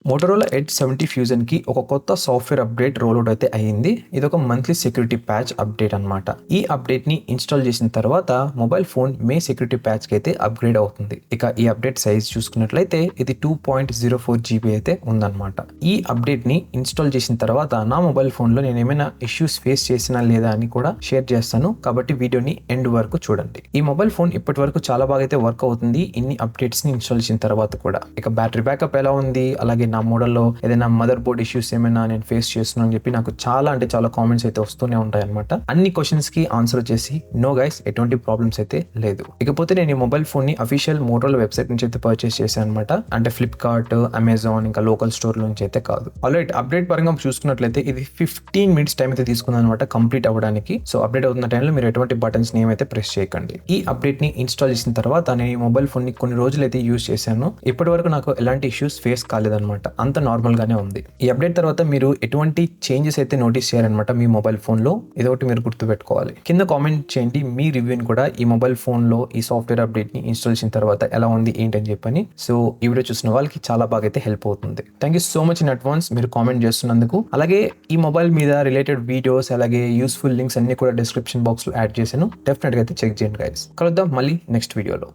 Motorola edge 70 ఫ్యూజన్‌కి ఒక కొత్త software update రోల్‌ఔట్ అయితే అయింది. ఇదొక మంత్లీ సెక్యూరిటీ ప్యాచ్ అప్డేట్ అన్నమాట. ఈ అప్డేట్‌ని ఇన్‌స్టాల్ చేసిన తర్వాత మొబైల్ ఫోన్ మే సెక్యూరిటీ ప్యాచ్‌కి అయితే అప్‌గ్రేడ్ అవుతుంది. ఇక ఈ అప్డేట్ సైజ్ చూసుకున్నట్లయితే ఇది 2.04 జీబీ అయితే ఉందన్నమాట. ఈ అప్డేట్‌ని ఇన్‌స్టాల్ చేసిన తర్వాత నా మొబైల్ ఫోన్‌లో నేను ఏమైనా ఇష్యూస్ ఫేస్ చేసినా లేదా అని కూడా షేర్ చేస్తాను. కాబట్టి వీడియోని ఎండ్ వరకు చూడండి. ఈ మొబైల్ ఫోన్ ఇప్పటివరకు చాలా బాగా అయితే వర్క్ అవుతుంది. ఇన్ని అప్డేట్స్‌ని ఇన్‌స్టాల్ చేసిన తర్వాత కూడా. ఇక బ్యాటరీ బ్యాకప్ ఎలా ఉంది? అలాగే నా మోడల్లో ఏదైనా మదర్ బోర్డ్ ఇష్యూస్ ఏమైనా నేను ఫేస్ చేస్తున్నా అని చెప్పి నాకు చాలా అంటే చాలా కామెంట్స్ అయితే వస్తూనే ఉంటాయి అనమాట. అన్ని క్వశ్చన్స్ కి ఆన్సర్ వచ్చేసి నో గైస్, ఎటువంటి ప్రాబ్లమ్స్ అయితే లేదు. ఇకపోతే నేను ఈ మొబైల్ ఫోన్ ని అఫీషియల్ మోటరోలా వెబ్సైట్ నుంచి అయితే పర్చేస్ చేశాను అనమాట. అంటే ఫ్లిప్కార్ట్, అమెజాన్ ఇంకా లోకల్ స్టోర్ నుంచి అయితే కాదు. ఆల్రైట్, అప్డేట్ పరంగా చూసుకున్నట్లయితే ఇది 15 మినిట్స్ టైం అయితే తీసుకుంది అనమాట కంప్లీట్ అవ్వడానికి. సో అప్డేట్ అవుతున్న టైంలో మీరు ఎటువంటి బటన్స్ ని ఏమైతే ప్రెస్ చేయకండి. ఈ అప్డేట్ ని ఇన్స్టాల్ చేసిన తర్వాత నేను ఈ మొబైల్ ఫోన్ ని కొన్ని రోజులు అయితే యూజ్ చేశాను. ఇప్పటి వరకు నాకు ఎలాంటి ఇష్యూస్ ఫేస్ కాలేదన్నమాట. అంత నార్మల్ గానే ఉంది. ఈ అప్డేట్ తర్వాత మీరు ఎటువంటి చేంజెస్ అయితే నోటీస్ చేయాలన్నమాట మీ మొబైల్ ఫోన్ లో. ఇదొకటి మీరు గుర్తుపెట్టుకోవాలి. కింద కామెంట్ చేయండి మీ రివ్యూని కూడా, ఈ మొబైల్ ఫోన్ లో ఈ సాఫ్ట్వేర్ అప్డేట్ ని ఇన్స్టాల్ చేసిన తర్వాత ఎలా ఉంది ఏంటని చెప్పని. సో ఈ వీడియో చూసిన వాళ్ళకి చాలా బాగా అయితే హెల్ప్ అవుతుంది. Thank you so much in advance మీరు కామెంట్ చేస్తున్నందుకు. అలాగే ఈ మొబైల్ మీద రిలేటెడ్ వీడియోస్ అలాగే యూస్ఫుల్ లింక్స్ అన్ని కూడా డిస్క్రిప్షన్ బాక్స్ లో యాడ్ చేశాను. డెఫినెట్ గా అయితే చెక్ చేయండి గైస్. కలుద్దాం మళ్ళీ నెక్స్ట్ వీడియోలో.